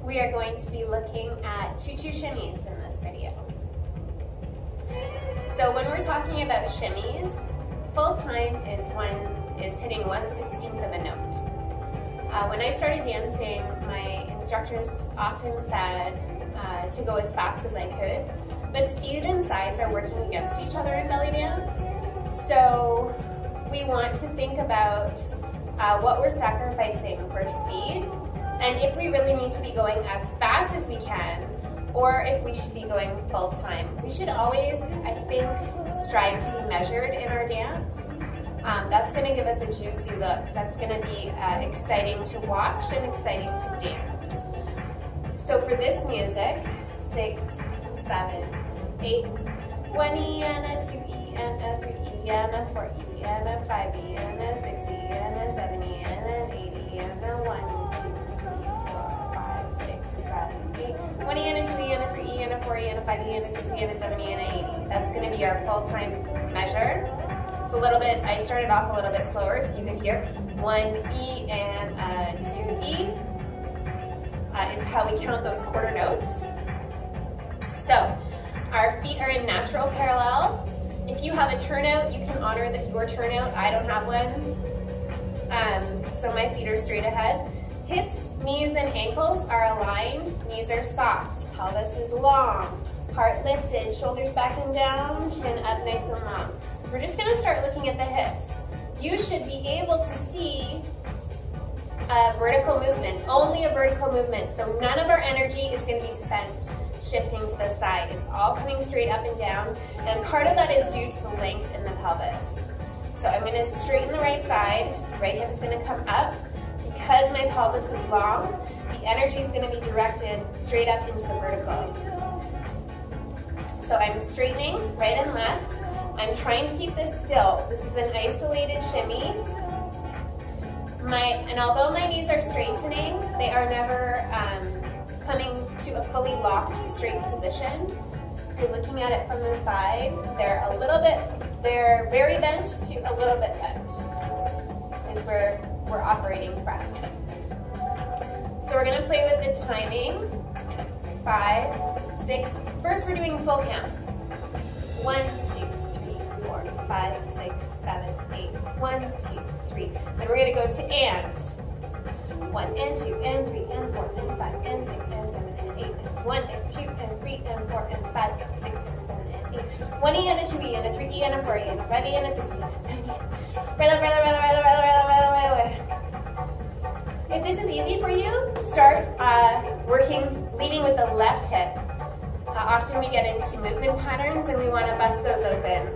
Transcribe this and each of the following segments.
we are going to be looking at Choo shimmies in this video. So when we're talking about shimmies, full time is hitting 1/16 of a note. When I started dancing, my instructors often said to go as fast as I could, but speed and size are working against each other in belly dance. So we want to think about what we're sacrificing for speed, and if we really need to be going as fast as we can, or if we should be going full time. We should always, I think, strive to be measured in our dance. That's going to give us a juicy look. That's going to be exciting to watch and exciting to dance. So for this music, 6, 7, 8, 1 E and a 2 E and a 3 E and a 4 E and a 5 E and a 6 E and a 7 E and an 8 E and a 1, 2, 3, 4, 5, 6, 7, 8. 1 E and a 2 E and a 3 E and a 4 E and a 5 E and a 6 E and a 7 E and a 8 E. That's going to be our full-time measure. It's a little bit, I started off a little bit slower so you can hear 1 E and a 2 E is how we count those quarter notes. So our feet are in natural parallel. If you have a turnout, you can honor your turnout. I don't have one. So my feet are straight ahead. Hips, knees, and ankles are aligned. Knees are soft. Pelvis is long. Heart lifted. Shoulders back and down. Chin up nice and long. So we're just going to start looking at the hips. You should be able to see a vertical movement, only a vertical movement. So none of our energy is going to be spent shifting to the side. It's all coming straight up and down. And part of that is due to the length in the pelvis. So I'm going to straighten the right side. Right hip is going to come up. Because my pelvis is long, the energy is going to be directed straight up into the vertical. So I'm straightening right and left. I'm trying to keep this still. This is an isolated shimmy. And although my knees are straightening, they are never coming to a fully locked straight position. If you're looking at it from the side, they're very bent to a little bit bent is where we're operating from. So we're going to play with the timing. 5, 6. First we're doing full counts. 1, 2, 3, 4, 5, 6, 7, 8. 1, 2, 3. Then we're going to go to and. 1 and 2 and 3 and 4 and 5 and 6 and 7 and 8. 1 and 2 and 3 and 4 and 5 and 6 and 7 and 8. 1 E and a 2 E and a 3 E and a 4 E and a 5 E and a 6 E and a 7 E. Right up, right up, right up, right up, right up, right up, right up. If this is easy for you, start leading with the left hip. Often we get into movement patterns and we want to bust those open.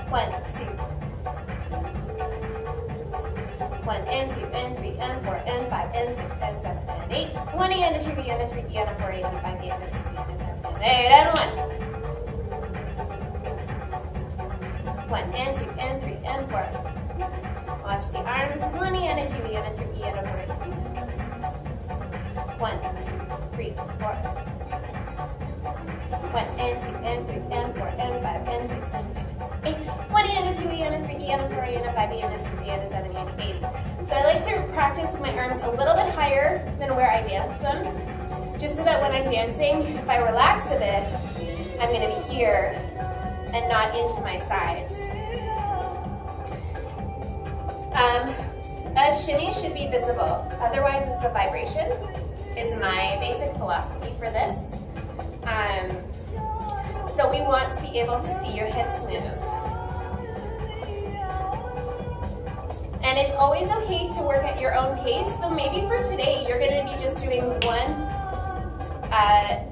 1, 2. 1 and 2 and 3 and 4 and 5 and 6 and 7 and 8. 1 E and a 2 E and a 3 E and a 4 E and a 5 E and a 6 E and a 7 and 8 and 1. 1 and 2 and 3 and 4. Watch the arms. 1 E and a 2 E and a 3 E and a 4 E. 1, 2, 3, 4. 1 and 2 and 3 and 4 and 5 and 6 and 7 and 8. 1 E and a 2 E and a 3 E and a 4 E and a 5 E and a 6 E and a 7 E and a 8. So I like to practice with my arms a little bit higher than where I dance them, just so that when I'm dancing, if I relax a bit, I'm going to be here and not into my sides. A shimmy should be visible, otherwise it's a vibration, is my basic philosophy for this. So we want to be able to see your hips move. And it's always okay to work at your own pace. So maybe for today, you're going to be just doing one,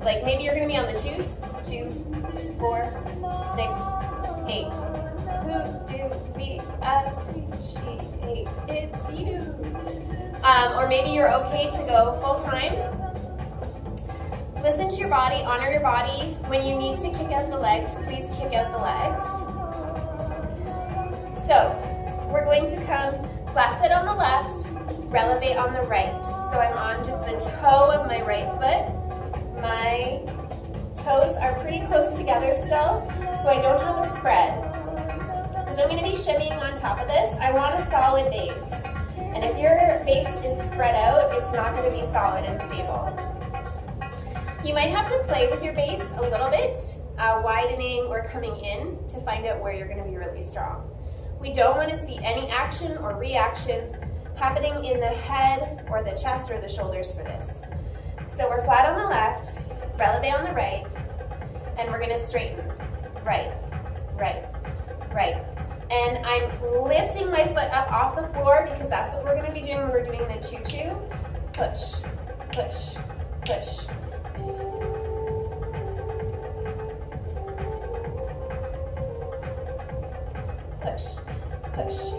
like maybe you're going to be on the 2s, 2, 4, 6, 8. Who do we appreciate? It's you. Or maybe you're okay to go full time. Listen to your body, honor your body. When you need to kick out the legs, please kick out the legs. So we're going to come flat foot on the left, relevate on the right. So I'm on just the toe of my right foot. My toes are pretty close together still, so I don't have a spread. Because I'm going to be shimmying on top of this, I want a solid base. And if your base is spread out, it's not going to be solid and stable. You might have to play with your base a little bit, widening or coming in to find out where you're going to be really strong. We don't want to see any action or reaction happening in the head or the chest or the shoulders for this. So we're flat on the left, releve on the right, and we're going to straighten. Right, right, right. And I'm lifting my foot up off the floor because that's what we're going to be doing when we're doing the choo-choo. Push, push, push. Push, push,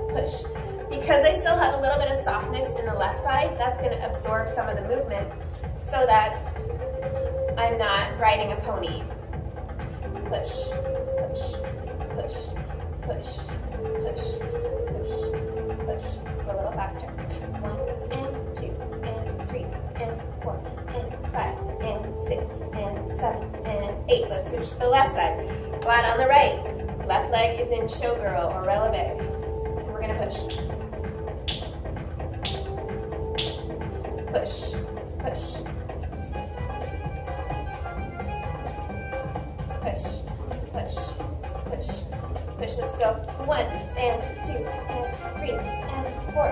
push. Because I still have a little bit of softness in the left side, that's going to absorb some of the movement so that I'm not riding a pony. Push, push, push, push, push, push, push. Let's go a little faster. 1 and 2 and 3 and 4 and 5 and 6 and 7 and 8. Let's switch to the left side. Flat on the right. Left leg is in showgirl or releve. And we're going to push. Push, push. Push, push, push, push. Let's go. 1 and 2 and 3 and 4.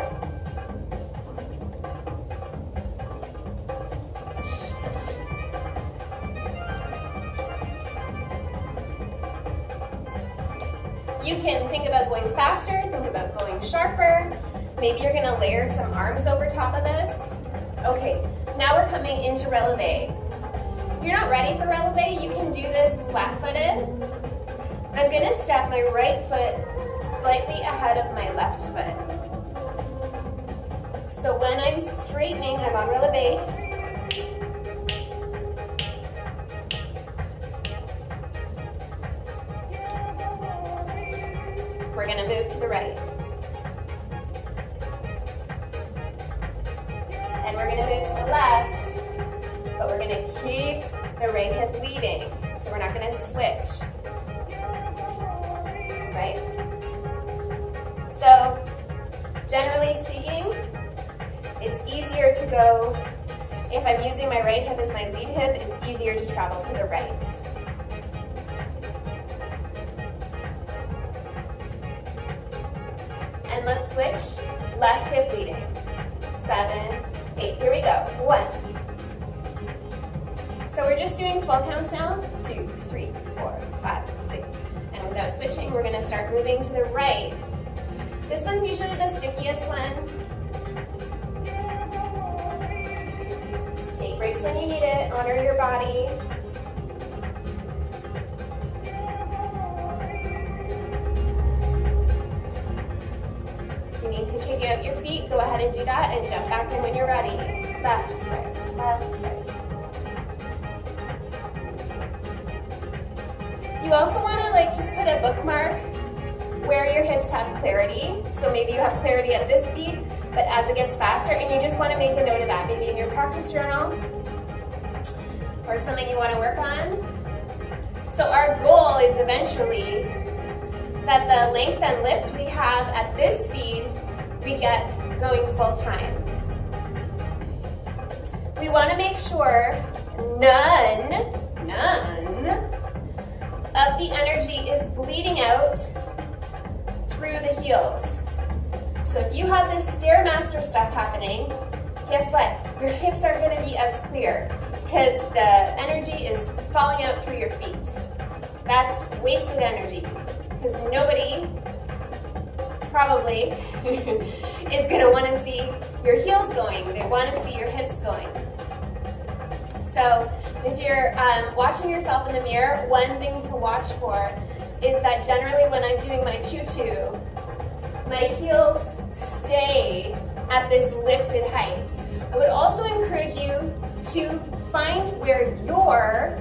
Push, push. You can think about going faster, think about going sharper. Maybe you're going to layer some arms over top of this. Okay, now we're coming into releve. If you're not ready for releve, you can do this flat-footed. I'm going to step my right foot slightly ahead of my left foot. So when I'm straightening, I'm on releve. We're going to move to the right. And we're going to move to the left, but we're going to keep the right hip leading. So we're not going to switch. Right? So, generally speaking, it's easier to go, if I'm using my right hip as my lead hip, it's easier to travel to the right. And let's switch, left hip leading. 7, 8, here we go, 1. So we're just doing full counts now, 2, 3, 4, 5, 6. And without switching, we're gonna start moving to the right. This one's usually the stickiest one. Take breaks when you need it, honor your body. If you need to kick out your feet, go ahead and do that and jump back in when you're ready. Left, right, left, right. You also want to just put a bookmark where your hips have clarity. So maybe you have clarity at this speed, but as it gets faster, and you just want to make a note of that, maybe in your practice journal or something you want to work on. So our goal is eventually that the length and lift we have at this speed, we get going full time. We want to make sure none of the energy is bleeding out through the heels. So if you have this Stairmaster stuff happening, guess what? Your hips aren't going to be as clear because the energy is falling out through your feet. That's wasted energy because nobody probably is going to want to see your heels going. They want to see your hips going. So if you're watching yourself in the mirror, one thing to watch for is that generally when I'm doing my choo-choo, my heels stay at this lifted height. I would also encourage you to find where your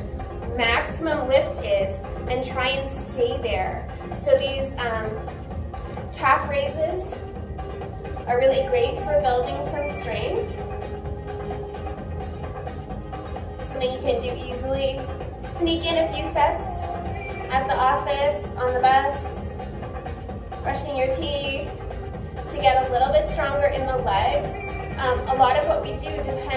maximum lift is and try and stay there. So these calf raises are really great for building some strength. Something you can do easily. Sneak in a few sets at the office, on the bus, brushing your teeth to get a little bit stronger in the legs. A lot of what we do depends